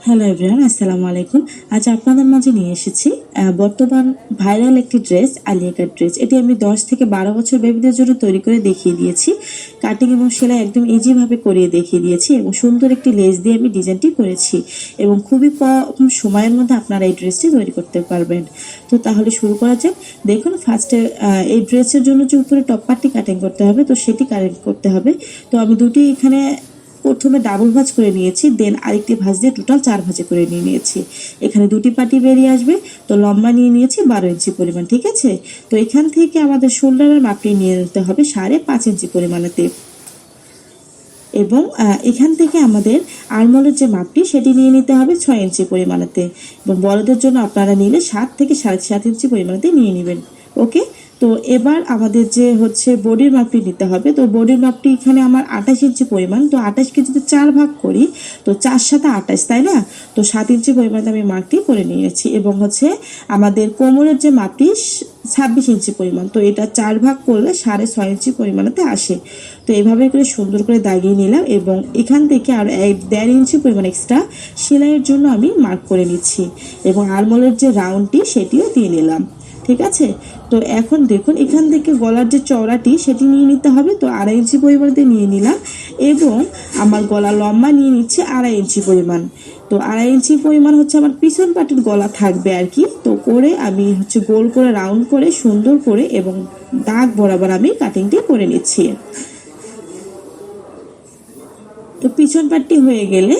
Hello everyone, আসসালামু আলাইকুম। আজ আপনাদের মাঝে নিয়ে এসেছি বর্তমান ভাইরাল একটি ড্রেস, আলিয়া কাট ড্রেস। এটি আমি 10 থেকে 12 বছর বেবিদের জন্য তৈরি করে দেখিয়ে দিয়েছি। কাটিং এবং সেলাই একদম ইজিভাবে করিয়ে দেখিয়ে দিয়েছি এবং সুন্দর একটি লেস দিয়ে আমি ডিজাইনটি করেছি এবং খুবই কম সময়ের মধ্যে আপনারা এই ড্রেসটি তৈরি করতে পারবেন। তো তাহলে শুরু করা যাক। দেখুন, ফার্স্টে এই ড্রেসের জন্য যে উপরে টপ পার্টটি কাটিং করতে হবে, তো সেটি কাটিং করতে হবে। তো আমি দুটি এখানে প্রথমে ডাবল ভাঁজ করে নিয়েছি, দেন আরেকটি ভাঁজ দিয়ে টোটাল 4 ভাঁজে করে নিয়ে নিয়েছি। এখানে দুটি পাটি বেরিয়ে আসবে। তো লম্বা নিয়ে নিয়েছি 12 ইঞ্চি পরিমাণ, ঠিক আছে। তো এখান থেকে আমাদের শোল্ডারের মাপটি নিয়ে নিতে হবে 5.5 ইঞ্চি পরিমাণেতে এবং এখান থেকে আমাদের আর্মলের যে মাপটি সেটি নিয়ে নিতে হবে 6 ইঞ্চি পরিমাণেতে এবং বড়দের জন্য আপনারা নিলে 7 থেকে 7.5 ইঞ্চি পরিমাণেতে নিয়ে নেবেন। ওকে, তো এবার আমাদের যে বডির মাপটি নিতে হবে। তো বডির মাপটি এখানে আমার 28 ইঞ্চি পরিমাণ। তো 28কে যদি 4 ভাগ করি তো 4 7 28, তাই না? তো 7 ইঞ্চি পরিমাণে আমি মাপটি করে নিয়েছি এবং আমাদের কোমরের যে মাপটি 26 ইঞ্চি পরিমাণ। তো এটা 4 ভাগ করলে 6.5 ইঞ্চি পরিমাণেতে আসে। তো এইভাবে করে সুন্দর করে দাগিয়ে নিলাম এবং এখান থেকে আরও 1.5 ইঞ্চি পরিমাণ এক্সট্রা সেলাইয়ের জন্য আমি মার্ক করে নিচ্ছি এবং আর্মলের যে রাউন্ডটি সেটিও দিয়ে নিলাম, ঠিক আছে। তো এখন দেখুন, এখান থেকে গলার যে চওড়াটি সেটি নিয়ে নিতে হবে। তো 2.5 ইঞ্চি পরিমাণে নিয়ে নিলাম এবং আমার গলা লম্বা নিয়ে নিচ্ছে 2.5 ইঞ্চি পরিমাণ। তো 2.5 ইঞ্চি পরিমাণ আমার পিছন পাটির গলা থাকবে আর কি। তো করে আমি গোল করে রাউন্ড করে সুন্দর করে এবং দাগ বরাবর আমি কাটিংটি করে নিচ্ছি। তো পিছন পাটটি হয়ে গেলে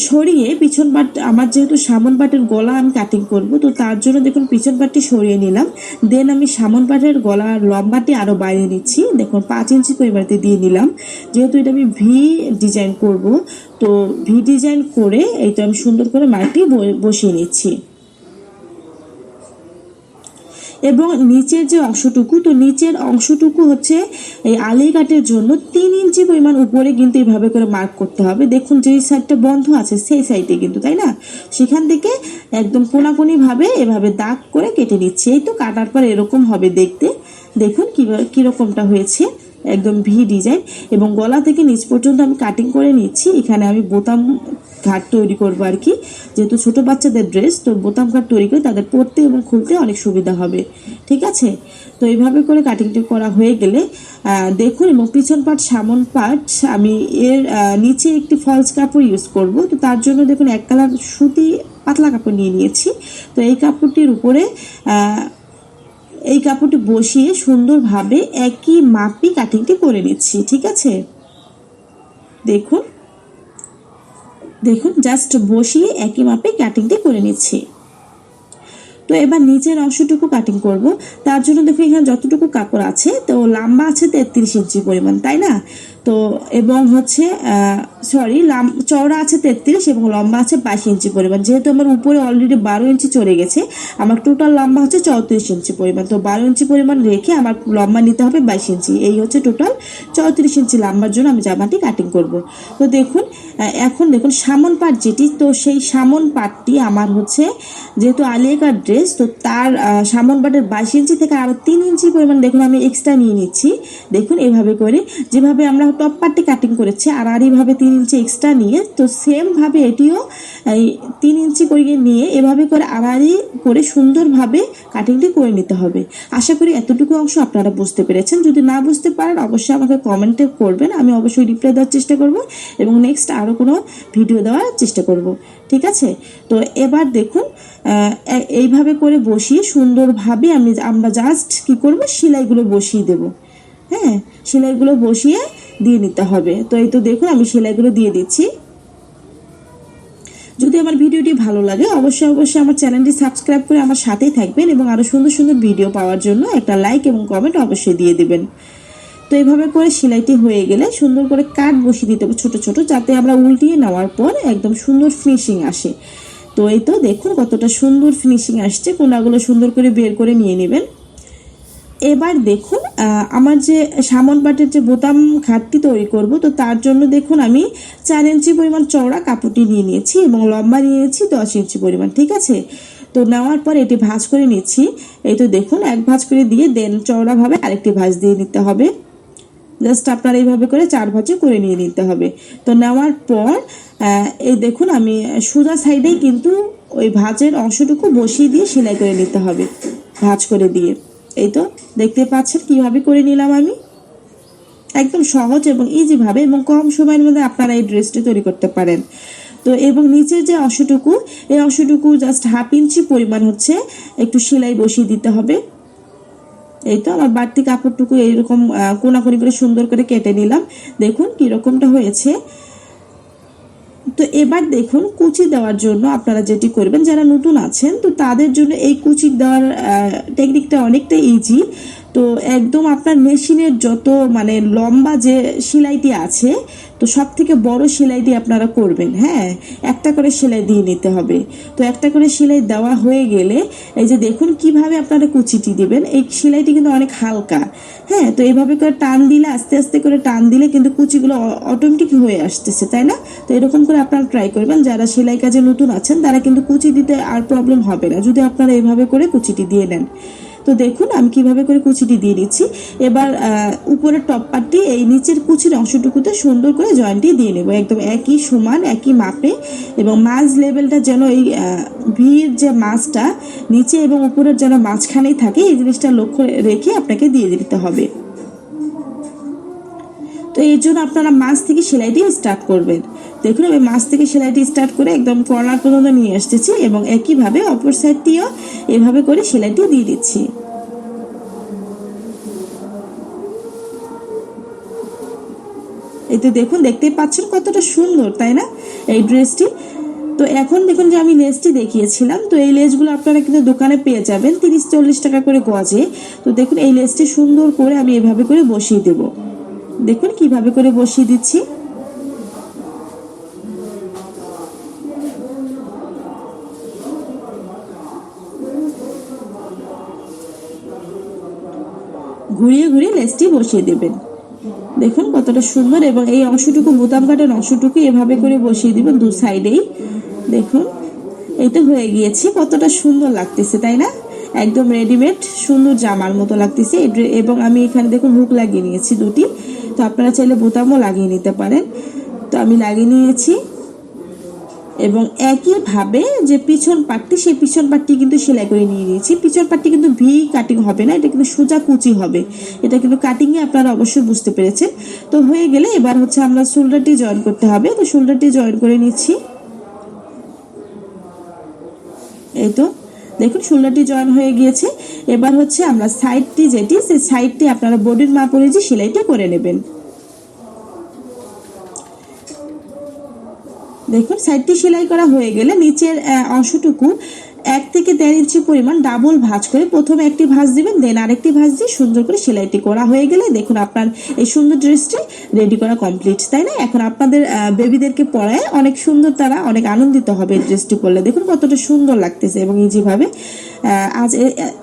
সরিয়ে পিছন পাট, আমার যেহেতু সামন পাটের গলা আমি কাটিং করব, তো তার জন্য দেখুন পিছন পাটটি সরিয়ে নিলাম। দেন আমি সামন পাটের গলার লম্বাটি আরও বাড়িয়ে নিচ্ছি। দেখুন 5 ইঞ্চি পরিমাণে দিয়ে নিলাম। যেহেতু এটা আমি ভি ডিজাইন করব, তো ভি ডিজাইন করে এইটা আমি সুন্দর করে মার্কটি বসিয়ে নিচ্ছি এবং নিচের যে অংশটুকু, তো নিচের অংশটুকু এই আলি কাটের জন্য 3 ইঞ্চি পরিমাণ উপরে কিন্তু এইভাবে করে মার্ক করতে হবে। দেখুন যেই সাইডটা বন্ধ আছে সেই সাইডে কিন্তু, তাই না? সেখান থেকে একদম কোনাকুনিভাবে এভাবে দাগ করে কেটে নিচ্ছি। এই তো কাটার পর এরকম হবে দেখতে। দেখুন কীরকমটা হয়েছে, একদম ভি ডিজাইন এবং গলা থেকে নিচ পর্যন্ত আমি কাটিং করে নিচ্ছি। এখানে আমি বোতাম ঘাট তৈরি করবো আর কি, যেহেতু ছোট বাচ্চাদের ড্রেস, তো বোতাম ঘাট তৈরি করে তাদের পরতে এবং খুলতে অনেক সুবিধা হবে, ঠিক আছে। তো এইভাবে করে কাটিংটি করা হয়ে গেলে দেখুন, এবং পিছন পাট সামন পাট আমি এর নিচে একটি ফলস কাপড় ইউজ করব। তো তার জন্য দেখুন 1 কালার সুতি পাতলা কাপড় নিয়ে নিয়েছি। তো এই কাপড়টির উপরে এই কাপড়টি বসিয়ে সুন্দরভাবে একই মাপই কাটিংটি করে নিচ্ছি, ঠিক আছে। দেখুন দেখুন জাস্ট বসিয়ে একই মাপে কাটিংটি করে নিচ্ছি। তো এবার নিচের অংশটুকু কাটিং করব। তার জন্য দেখুন এখানে যতটুকু কাপড় আছে, তো লম্বা আছে 33 ইঞ্চি পরিমাণ, তাই না? তো এবং চওড়া আছে 33 এবং লম্বা আছে 22 ইঞ্চি পরিমাণ। যেহেতু আমার উপরে অলরেডি 12 ইঞ্চি চলে গেছে, আমার টোটাল লম্বা 34 ইঞ্চি পরিমাণ। তো 12 ইঞ্চি পরিমাণ রেখে আমার লম্বা নিতে হবে 22 ইঞ্চি। এই টোটাল 34 ইঞ্চি লম্বার জন্য আমি জামাটি কাটিং করব। তো দেখুন, এখন দেখুন সামন পাট যেটি, তো সেই সামন পাটটি আমার যেহেতু আলিয়া কাট ড্রেস, তো তার সামন পাটের 22 ইঞ্চি থেকে আরও 3 ইঞ্চি পরিমাণ দেখুন আমি এক্সট্রা নিয়ে নিচ্ছি। দেখুন এভাবে করে যেভাবে আমরা টপ পার্টটি কাটিং করেছি আড়াআড়িভাবে 3 ইঞ্চি এক্সট্রা নিয়ে, তো সেমভাবে এটিও এই 3 ইঞ্চি করে নিয়ে এভাবে করে আড়াআড়ি করে সুন্দরভাবে কাটিংটি করে নিতে হবে। আশা করি এতটুকু অংশ আপনারা বুঝতে পেরেছেন। যদি না বুঝতে পারেন অবশ্যই আমাকে কমেন্টে করবেন, আমি অবশ্যই রিপ্লাই দেওয়ার চেষ্টা করব এবং নেক্সট আরও কোনো ভিডিও দেওয়ার চেষ্টা করব, ঠিক আছে। তো এবার দেখুন এইভাবে করে বসিয়ে সুন্দরভাবে আমরা জাস্ট কি করব, সেলাইগুলো বসিয়ে দেব। হ্যাঁ, সেলাইগুলো বসিয়ে দিয়ে নিতে হবে। তো এই তো দেখুন আমি সেলাইগুলো দিয়ে দিচ্ছি। যদি আমার ভিডিওটি ভালো লাগে অবশ্যই আমার চ্যানেলটি সাবস্ক্রাইব করে আমার সাথেই থাকবেন এবং আরও সুন্দর সুন্দর ভিডিও পাওয়ার জন্য একটা লাইক এবং কমেন্ট অবশ্যই দিয়ে দেবেন। তো এইভাবে করে সেলাইটি হয়ে গেলে সুন্দর করে কাট বসিয়ে দিতে হবে ছোট ছোট, যাতে আমরা উল্টিয়ে নেওয়ার পর একদম সুন্দর ফিনিশিং আসে। তো এই তো দেখুন কতটা সুন্দর ফিনিশিং আসছে। কোনাগুলো সুন্দর করে বের করে নিয়ে নেবেন। এবার দেখুন আমার যে সামন পাটের যে বোতাম ঘাটটি তৈরি করব, তো তার জন্য দেখুন আমি 4 ইঞ্চি পরিমাণ চওড়া কাপড়টি নিয়ে নিয়েছি এবং লম্বা নিয়ে নিয়েছি 10 ইঞ্চি পরিমাণ, ঠিক আছে। তো নেওয়ার পর এটি ভাঁজ করে নিচ্ছি। এই তো দেখুন এক ভাঁজ করে দিয়ে দেন চওড়াভাবে আরেকটি ভাঁজ দিয়ে নিতে হবে। জাস্ট আপনার এইভাবে করে 4 ভাঁজে করে নিয়ে নিতে হবে। তো নেওয়ার পর এই দেখুন আমি সোজা সাইডেই কিন্তু ওই ভাঁজের অংশটুকু বসিয়ে দিয়ে সেলাই করে নিতে হবে, ভাঁজ করে দিয়ে। এই তো দেখতে পাচ্ছেন কিভাবে করে নিলাম আমি, একদম সহজ এবং ইজি ভাবে এবং কম সময়ের মধ্যে আপনারা এই ড্রেসটি তৈরি করতে পারেন। তো এবং নিচের যে অংশটুকু, এই অংশটুকু জাস্ট 1/2 ইঞ্চি পরিমাণ হচ্ছে একটু সেলাই বসিয়ে দিতে হবে। এই তো আমার বাড়তি কাপড়টুকু এইরকম কোনাকুনি করে সুন্দর করে কেটে নিলাম, দেখুন কিরকমটা হয়েছে। তো এবার দেখুন কুচি দেওয়ার জন্য আপনারা যেটি করবেন, যারা নতুন আছেন তো তাদের জন্য এই কুচি দেওয়ার টেকনিকটা অনেকটা ইজি। তো একদম আপনার মেশিনের যত মানে লম্বা যে সেলাইটি আছে, তো সব থেকে বড় সেলাইটি আপনারা করবেন। হ্যাঁ, একটা করে সেলাই দিয়ে নিতে হবে। তো একটা করে সেলাই দেওয়া হয়ে গেলে এই যে দেখুন কিভাবে আপনারা কুচিটি দিবেন। এই সেলাইটি কিন্তু অনেক হালকা। হ্যাঁ, তো এইভাবে করে টান দিলে, আস্তে আস্তে করে টান দিলে কিন্তু কুচিগুলো অটোমেটিক হয়ে আসতেছে, তাই না? তো এরকম করে আপনারা ট্রাই করবেন। যারা সেলাই কাজে নতুন আছেন তারা কিন্তু কুচি দিতে আর প্রবলেম হবে না যদি আপনারা এইভাবে করে কুচিটি দিয়ে নেন। তো দেখুন আমি কিভাবে করে কুচিটি দিয়ে দিচ্ছি। এবার উপরের টপ পার্টটি এই নিচের কুচির অংশটুকুতে সুন্দর করে জয়েন্টটি দিয়ে নেব, একদম একই সমান একই মাপে, এবং মাঝ লেভেলটা যেন এই ভির যে মাছটা নিচে এবং উপরের যেন মাঝখানেই থাকে, এই জিনিসটা লক্ষ্য রেখে আপনাকে দিয়ে দিতে হবে। তো এর জন্য আপনারা মাছ থেকে সেলাইটি স্টার্ট করবেন। দেখুন আমি মাছ থেকে সেলাইটি স্টার্ট করে একদম কর্নার পর্যন্ত নিয়ে আসতেছি এবং একইভাবে অপর সাইডটিও এভাবে করে সেলাইটি দিয়ে দিচ্ছি। এই তো দেখুন, দেখতেই পাচ্ছেন কতটা সুন্দর, তাই না এই ড্রেসটি? তো এখন দেখুন যে আমি লেসটি দেখিয়েছিলাম, তো এই লেসগুলো আপনারা কিন্তু দোকানে পেয়ে যাবেন 30-40 টাকা করে গজে। তো দেখুন এই লেসটি সুন্দর করে আমি এভাবে করে বসিয়ে দেব। দেখুন কিভাবে করে বসিয়ে দিচ্ছি। ঘুরিয়ে ঘুরিয়ে লেসটি বসিয়ে দেবেন। দেখুন কতটা সুন্দর, এবং এই অংশটুকু বোতাম কাটার অংশটুকু এভাবে করে বসিয়ে দিবেন দু সাইডেই। দেখুন এই তো হয়ে গিয়েছে, কতটা সুন্দর লাগতেছে, তাই না? একদম রেডিমেড সুন্দর জামার মতো লাগতেছে। এবং আমি এখানে দেখুন হুক লাগিয়ে নিয়েছি দুটি, তো আপনারা চাইলে বোতামও লাগিয়ে নিতে পারেন। তো আমি লাগিয়ে নিয়েছি এবং একইভাবে যে পিছন পাটটি, সেই পিছন পাটটি কিন্তু সেলাই করে নিয়ে নিয়েছি। পিছন পাটটি কিন্তু ভি কাটিং হবে না, এটা কিন্তু সোজা কুচি হবে। এটা কিন্তু কাটিংয়ে আপনারা অবশ্যই বুঝতে পেরেছেন। তো হয়ে গেলে এবার হচ্ছে আমরা শোল্ডারটি জয়েন করতে হবে। তো শোল্ডারটি জয়েন করে নিচ্ছি। এই তো দেখুন শোল্ডারটি জয়েন হয়ে গিয়েছে। এবার হচ্ছে আমরা সাইডটি যেটি, সেই সাইডটি আপনারা বডির মাপ অনুযায়ী সেলাইটা করে নেবেন। দেখুন সাইডটি সেলাই করা হয়ে গেলে নিচের অংশটুকু 1 থেকে 1.5 ইঞ্চি পরিমাণ ডাবল ভাঁজ করে প্রথমে একটি ভাঁজ দিবেন, দেন আরেকটি ভাঁজ দিয়ে সুন্দর করে সেলাইটি করা হয়ে গেলে দেখুন আপনার এই সুন্দর ড্রেসটি রেডি করা কমপ্লিট, তাই না? এখন আপনাদের বেবিদেরকে পরায় অনেক সুন্দর, তারা অনেক আনন্দিত হবে এই ড্রেসটি পরলে। দেখুন কতটা সুন্দর লাগতেছে এবং ইজিভাবে। আজ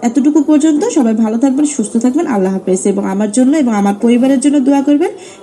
এতটুকু পর্যন্ত। সবাই ভালো থাকবেন, সুস্থ থাকবেন। আল্লাহ হাফেজ। এবং আমার জন্য এবং আমার পরিবারের জন্য দোয়া করবেন।